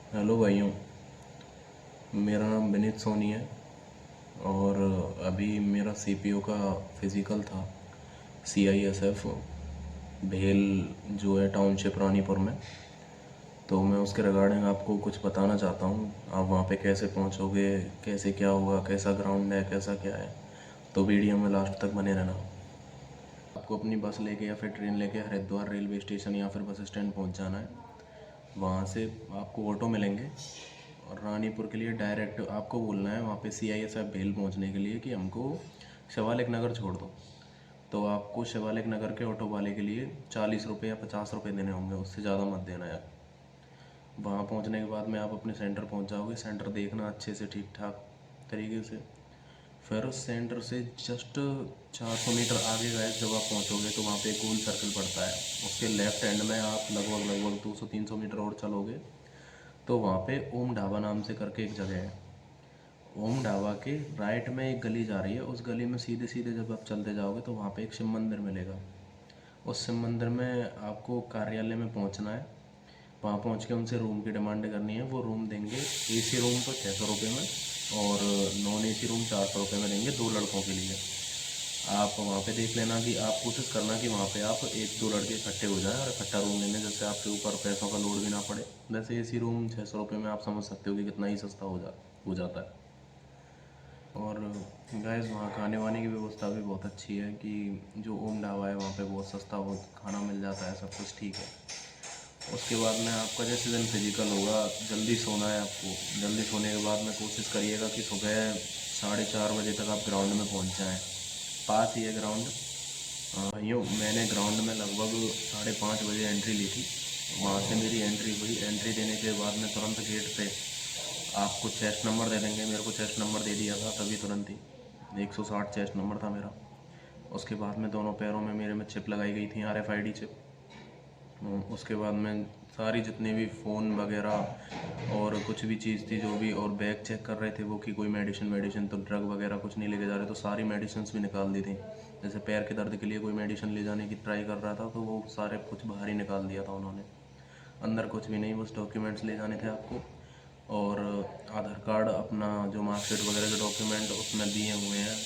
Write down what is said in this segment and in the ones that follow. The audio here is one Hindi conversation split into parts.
हेलो भाइयों। मेरा नाम विनीत सोनी है और अभी मेरा सीपीओ का फिज़िकल था। सीआईएसएफ भेल जो है टाउनशिप रानीपुर में। तो मैं उसके रिगार्डिंग आपको कुछ बताना चाहता हूँ। आप वहाँ पे कैसे पहुँचोगे, कैसे क्या होगा, कैसा ग्राउंड है, कैसा क्या है। तो वीडियो में लास्ट तक बने रहना। आपको अपनी बस लेके या फिर ट्रेन लेके हरिद्वार रेलवे स्टेशन या फिर बस स्टैंड पहुँच जाना है। वहाँ से आपको ऑटो मिलेंगे और रानीपुर के लिए डायरेक्ट आपको बोलना है वहाँ पे सीआईएसएफ भेल पहुँचने के लिए कि हमको शिवालिक नगर छोड़ दो। तो आपको शिवालिक नगर के ऑटो वाले के लिए 40 रुपये या 50 रुपये देने होंगे, उससे ज़्यादा मत देना यार। वहाँ पहुँचने के बाद में आप अपने सेंटर पहुँच जाओगे। सेंटर देखना अच्छे से ठीक ठाक तरीके से। फिर उस सेंटर से जस्ट 400 मीटर आगे गए जब आप पहुँचोगे तो वहाँ पे एक गोल सर्कल पड़ता है। उसके लेफ्ट हैंड में आप लगभग 200-300 मीटर और चलोगे तो वहाँ पे ओम ढाबा नाम से करके एक जगह है। ओम ढाबा के राइट में एक गली जा रही है। उस गली में सीधे सीधे जब आप चलते जाओगे तो वहाँ पे एक शिव मंदिर मिलेगा। उस शिव मंदिर में आपको कार्यालय में पहुँचना है। वहाँ पहुँच के उनसे रूम की डिमांड करनी है। वो रूम देंगे। एसी रूम तो 600 रुपये में और नॉन एसी रूम 400 रुपये में देंगे 2 लड़कों के लिए। आप वहाँ पे देख लेना कि आप कोशिश करना कि वहाँ पे आप 1-2 लड़के इकट्ठे हो जाएं और इकट्ठा रूम लेने, जैसे आपके ऊपर पैसों का लोड भी ना पड़े। वैसे एसी रूम 600 रुपये में आप समझ सकते हो कि कितना ही सस्ता हो जाता है। और गैस वहाँ खाने वाने की व्यवस्था भी बहुत अच्छी है कि जो ओम ढाबा है वहाँ पे बहुत सस्ता बहुत खाना मिल जाता है, सब कुछ ठीक है। उसके बाद में आपका जैसे दिन फिजिकल होगा, जल्दी सोना है आपको। जल्दी सोने के बाद में कोशिश करिएगा कि सुबह 4:30 बजे तक आप ग्राउंड में पहुँच जाएँ। पास ही है ग्राउंड। यूँ मैंने ग्राउंड में लगभग 5:30 बजे एंट्री ली थी। वहाँ से मेरी एंट्री हुई। एंट्री देने के बाद में तुरंत गेट पे आपको चेस्ट नंबर दे देंगे। मेरे को चेस्ट नंबर दे दिया था तभी तुरंत ही। 160 चेस्ट नंबर था मेरा। उसके बाद में दोनों पैरों में मेरे में चिप लगाई गई थी, RFID चिप। उसके बाद में सारी जितनी भी फ़ोन वगैरह और कुछ भी चीज़ थी जो भी, और बैग चेक कर रहे थे वो कि कोई मेडिसिन तो ड्रग वगैरह कुछ नहीं लेके जा रहे, तो सारी मेडिसिन भी निकाल दी थी। जैसे पैर के दर्द के लिए कोई मेडिसिन ले जाने की ट्राई कर रहा था तो वो सारे कुछ बाहर ही निकाल दिया था उन्होंने। अंदर कुछ भी नहीं, बस डॉक्यूमेंट्स ले जाने थे आपको। और आधार कार्ड, अपना जो मार्कशीट वगैरह के डॉक्यूमेंट उसमें दिए हुए हैं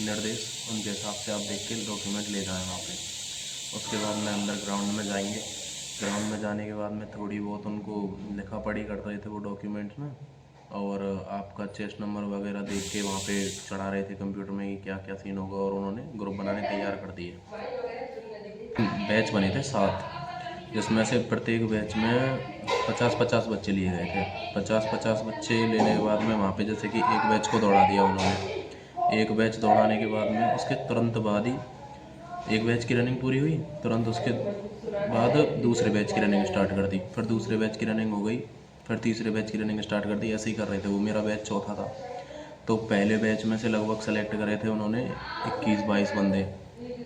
निर्देश, उनके हिसाब से आप देख के डॉक्यूमेंट ले जाएँ वहाँ पे। उसके बाद में अंदर ग्राउंड में जाएंगे। ग्राउंड में जाने के बाद में थोड़ी बहुत उनको लिखा पढ़ी कर रहे थे वो डॉक्यूमेंट्स में, और आपका चेस्ट नंबर वगैरह देख के वहाँ पे चढ़ा रहे थे कंप्यूटर में कि क्या क्या सीन होगा। और उन्होंने ग्रुप बनाने तैयार कर दिए। बैच बने थे 7, जिसमें से प्रत्येक बैच में 50-50 बच्चे लिए गए थे। 50-50 बच्चे लेने के बाद में वहाँ पे जैसे कि एक बैच को दौड़ा दिया उन्होंने। एक बैच दौड़ाने के बाद में उसके तुरंत बाद ही एक बैच की रनिंग पूरी हुई। तुरंत उसके बाद दूसरे बैच की रनिंग स्टार्ट कर दी। फिर दूसरे बैच की रनिंग हो गई। फिर तीसरे बैच की रनिंग स्टार्ट कर दी। ऐसे ही कर रहे थे वो। मेरा बैच चौथा था। तो पहले बैच में से लगभग सेलेक्ट करे थे उन्होंने 21-22 बंदे।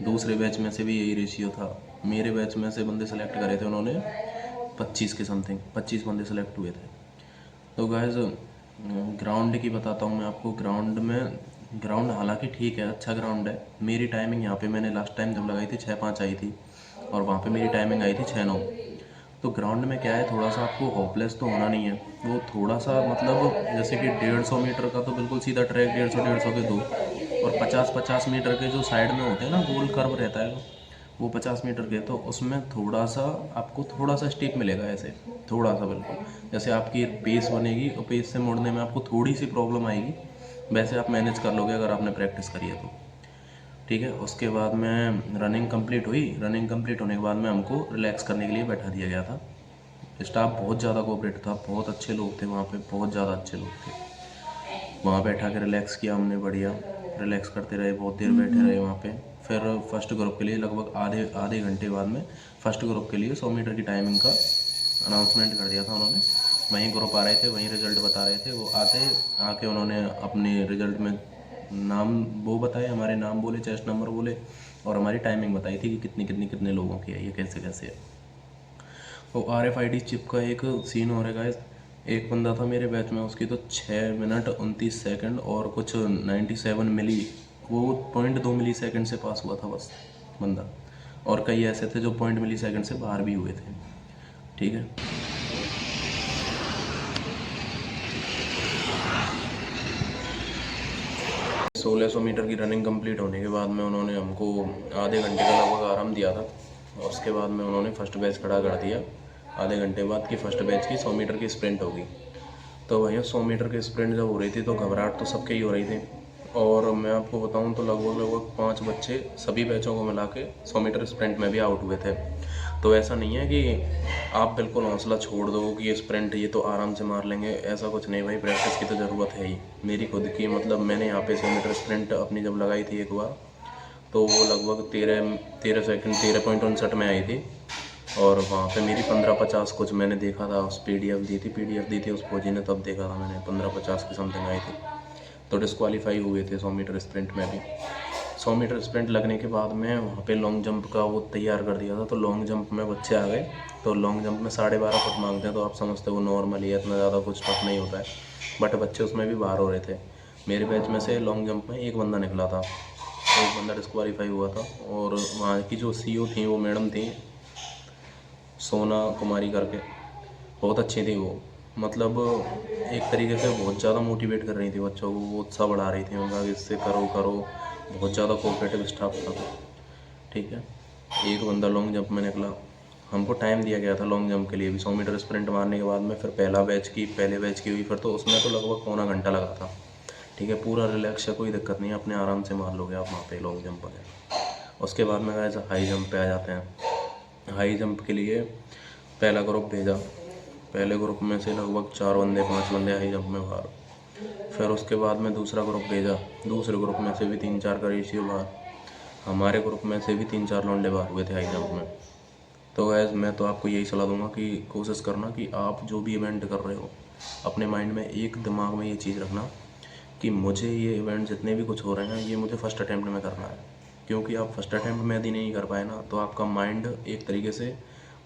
दूसरे बैच में से भी यही रेशियो था। मेरे बैच में से बंदे सेलेक्ट करे थे उन्होंने 25 के समथिंग, 25 बंदे सेलेक्ट हुए थे। तो गाइस ग्राउंड की बताता हूँ मैं आपको। ग्राउंड हालांकि ठीक है, अच्छा ग्राउंड है। मेरी टाइमिंग यहाँ पे मैंने लास्ट टाइम जब लगाई थी 6:05 आई थी और वहाँ पे मेरी टाइमिंग आई थी 6:09। तो ग्राउंड में क्या है, थोड़ा सा आपको होपलेस तो होना नहीं है। वो थोड़ा सा मतलब जैसे कि 150 मीटर का तो बिल्कुल सीधा ट्रैक, 150-150 के दो, और 50-50 मीटर के जो साइड में होते हैं ना, गोल कर्व रहता है वो 50 मीटर के, तो उसमें थोड़ा सा आपको थोड़ा सा स्टेप मिलेगा ऐसे, थोड़ा सा बिल्कुल। जैसे आपकी एक पेस बनेगी और पेस से मुड़ने में आपको थोड़ी सी प्रॉब्लम आएगी, वैसे आप मैनेज कर लोगे अगर आपने प्रैक्टिस करी है तो। ठीक है। उसके बाद में रनिंग कंप्लीट हुई। रनिंग कंप्लीट होने के बाद में हमको रिलैक्स करने के लिए बैठा दिया गया था। स्टाफ बहुत ज़्यादा कोऑपरेट था, बहुत अच्छे लोग थे वहाँ पे, बहुत ज़्यादा अच्छे लोग थे। वहाँ बैठा के रिलैक्स किया हमने, बढ़िया रिलैक्स करते रहे, बहुत देर बैठे रहे वहाँ पे। फिर फर्स्ट ग्रुप के लिए लगभग आधे आधे घंटे बाद में फर्स्ट ग्रुप के लिए 100 मीटर की टाइमिंग का अनाउंसमेंट कर दिया था उन्होंने। वहीं ग्रुप आ रहे थे, वहीं रिजल्ट बता रहे थे। वो आके उन्होंने अपने रिजल्ट में नाम वो बताए, हमारे नाम बोले, चेस्ट नंबर बोले, और हमारी टाइमिंग बताई थी कि कितने लोगों की है, ये कैसे कैसे है। तो RFID चिप का एक सीन हो रहा है। एक बंदा था मेरे बैच में, उसकी तो 6 मिनट 29 सेकंड और कुछ 97 मिली, वो 0.2 मिली सेकंड से पास हुआ था बस बंदा। और कई ऐसे थे जो 0.0 मिली सेकंड से बाहर भी हुए थे। ठीक है। 1600 मीटर की रनिंग कंप्लीट होने के बाद में उन्होंने हमको आधे घंटे का लगभग आराम दिया था। उसके बाद में उन्होंने फर्स्ट बैच खड़ा कर दिया आधे घंटे बाद कि फ़र्स्ट बैच की 100 मीटर की स्प्रिंट होगी। तो भैया 100 मीटर की स्प्रिंट जब हो रही थी तो घबराहट तो सबके ही हो रही थी। और मैं आपको बताऊं तो लगभग 5 बच्चे सभी बैचों को मिला के 100 मीटर स्प्रिंट में भी आउट हुए थे। तो ऐसा नहीं है कि आप बिल्कुल हौसला छोड़ दो कि ये स्प्रिंट ये तो आराम से मार लेंगे, ऐसा कुछ नहीं भाई। प्रैक्टिस की तो ज़रूरत है ही। मेरी खुद की मतलब मैंने यहाँ पे 100 मीटर स्प्रिंट अपनी जब लगाई थी एक बार, तो वो लगभग 13 सेकंड 13.59 में आई थी। और वहाँ पे मेरी 15:50 कुछ मैंने देखा था, उस पीडीएफ दी थी उस फौजी ने, तब देखा था मैंने 15:50 की समथिंग आई थी। तो डिस्क्वालीफाई हुए थे 100 मीटर स्प्रिंट में भी। 100 मीटर स्प्रिंट लगने के बाद में वहाँ पे लॉन्ग जंप का वो तैयार कर दिया था। तो लॉन्ग जंप में बच्चे आ गए। तो लॉन्ग जंप में 12.5 फुट मांगते हैं, तो आप समझते हो नॉर्मल ही है, इतना ज़्यादा कुछ टफ नहीं होता है। बट बच्चे उसमें भी बाहर हो रहे थे। मेरे बैच में से लॉन्ग जंप में एक बंदा निकला था, एक बंदा डिस्क्वालीफाई हुआ था। और वहाँ की जो सीईओ थी वो मैडम थी सोना कुमारी करके, बहुत अच्छी थी वो। मतलब एक तरीके से बहुत ज़्यादा मोटिवेट कर रही थी बच्चों को, वो उत्साह बढ़ा रही थी उनका कि इससे करो करो। बहुत ज़्यादा कोऑपरेटिव स्टाफ था। ठीक है, एक बंदा लॉन्ग जंप में निकला। हमको टाइम दिया गया था लॉन्ग जंप के लिए भी। 100 मीटर स्प्रिंट मारने के बाद में फिर पहले बैच की हुई, फिर तो उसमें तो लगभग पौना घंटा लगा था। ठीक है, पूरा रिलैक्स है, कोई दिक्कत नहीं है, अपने आराम से मार लोगे आप वहाँ पे लॉन्ग जंप वगैरह। उसके बाद में गाइस हाई जंप पे आ जाते हैं। हाई जंप के लिए पहला ग्रुप भेजा। पहले ग्रुप में से लगभग 4 बंदे 5 बंदे हाई जंप में बाहर। फिर उसके बाद में दूसरा ग्रुप भेजा। दूसरे ग्रुप में से भी 3-4 का रेशियो बाहर। हमारे ग्रुप में से भी 3-4 लौंडे बाहर हुए थे हाई जंप में। तो गैस मैं तो आपको यही सलाह दूंगा कि कोशिश करना कि आप जो भी इवेंट कर रहे हो, अपने माइंड में एक दिमाग में ये चीज़ रखना कि मुझे ये इवेंट जितने भी कुछ हो रहे हैं ये मुझे फ़र्स्ट अटैम्प्ट में करना है। क्योंकि आप फर्स्ट अटैम्प्ट में यदि नहीं कर पाए ना, तो आपका माइंड एक तरीके से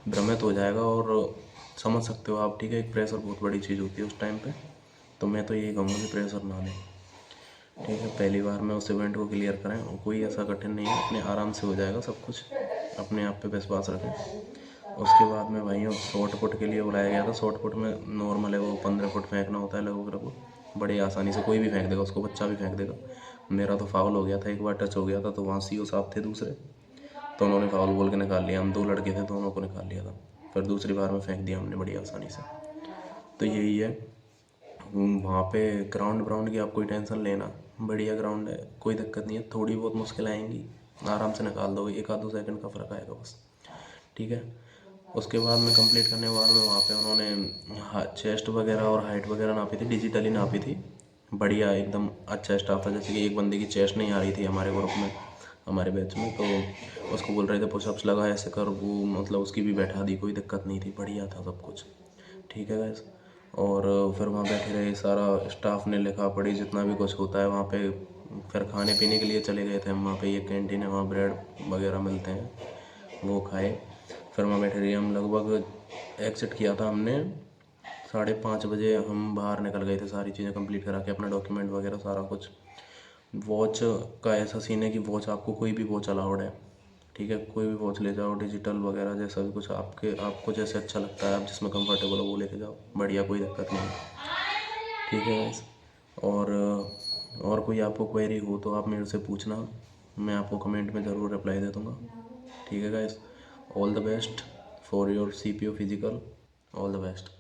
भ्रमित हो जाएगा। और समझ सकते हो आप, ठीक है, एक प्रेशर बहुत बड़ी चीज़ होती है उस टाइम पे। तो मैं तो यही कहूँगा कि प्रेशर ना लें। ठीक है, पहली बार में उस इवेंट को क्लियर करें, और कोई ऐसा कठिन नहीं है, अपने आराम से हो जाएगा सब कुछ। अपने आप पे विश्वास रखें। उसके बाद में भाइयों शॉर्ट पुट के लिए बुलाया गया था। शॉर्ट पुट में नॉर्मल है, वो 15 फुट फेंकना होता है लगभग। बड़ी आसानी से कोई भी फेंक देगा उसको, बच्चा भी फेंक देगा। मेरा तो फाउल हो गया था, एक बार टच हो गया था। तो वहाँ सीओ साहब थे दूसरे, तो उन्होंने फाउल बोल के निकाल लिया। हम 2 लड़के थे, दोनों को निकाल लिया था। फिर दूसरी बार में फेंक दिया हमने बड़ी आसानी से। तो यही है। वहाँ पे ग्राउंड की आप कोई टेंशन लेना, बढ़िया ग्राउंड है, कोई दिक्कत नहीं है। थोड़ी बहुत मुश्किल आएंगी, आराम से निकाल दोगे, 1-2 सेकंड का फ़र्क आएगा बस। ठीक है, उसके बाद में कंप्लीट करने के बाद में वहाँ पे उन्होंने चेस्ट वगैरह और हाइट वगैरह नापी थी, डिजिटली नापी थी। बढ़िया एकदम अच्छा स्टाफ था। जैसे कि एक बंदे की चेस्ट नहीं आ रही थी हमारे ग्रुप में, हमारे बैच में, तो उसको बोल रहे थे पुशअप्स लगा, ऐसे कर, वो मतलब उसकी भी बैठा दी, कोई दिक्कत नहीं थी, बढ़िया था सब कुछ। ठीक है गैस। और फिर वहाँ बैठे रहे, सारा स्टाफ ने लिखा पढ़ी जितना भी कुछ होता है वहाँ पे। फिर खाने पीने के लिए चले गए थे हम वहाँ पे, एक कैंटीन है वहाँ, ब्रेड वगैरह मिलते हैं, वो खाए। फिर वहाँ बैठे रहे हम, लगभग एग्ज़िट किया था हमने 5:30 बजे। हम बाहर निकल गए थे सारी चीज़ें कंप्लीट करा के, अपना डॉक्यूमेंट वगैरह सारा कुछ। वॉच का ऐसा सीन है कि वॉच आपको कोई भी वॉच अलाउड है। ठीक है, कोई भी वॉच ले जाओ, डिजिटल वगैरह जैसा भी कुछ आपको जैसे अच्छा लगता है, आप जिसमें कंफर्टेबल हो वो लेके जाओ, बढ़िया, कोई दिक्कत नहीं है। ठीक है गाइस। और कोई आपको क्वेरी हो तो आप मेरे से पूछना, मैं आपको कमेंट में ज़रूर रिप्लाई दे दूँगा। ठीक है guys, all the best for your CPO physical, all the best.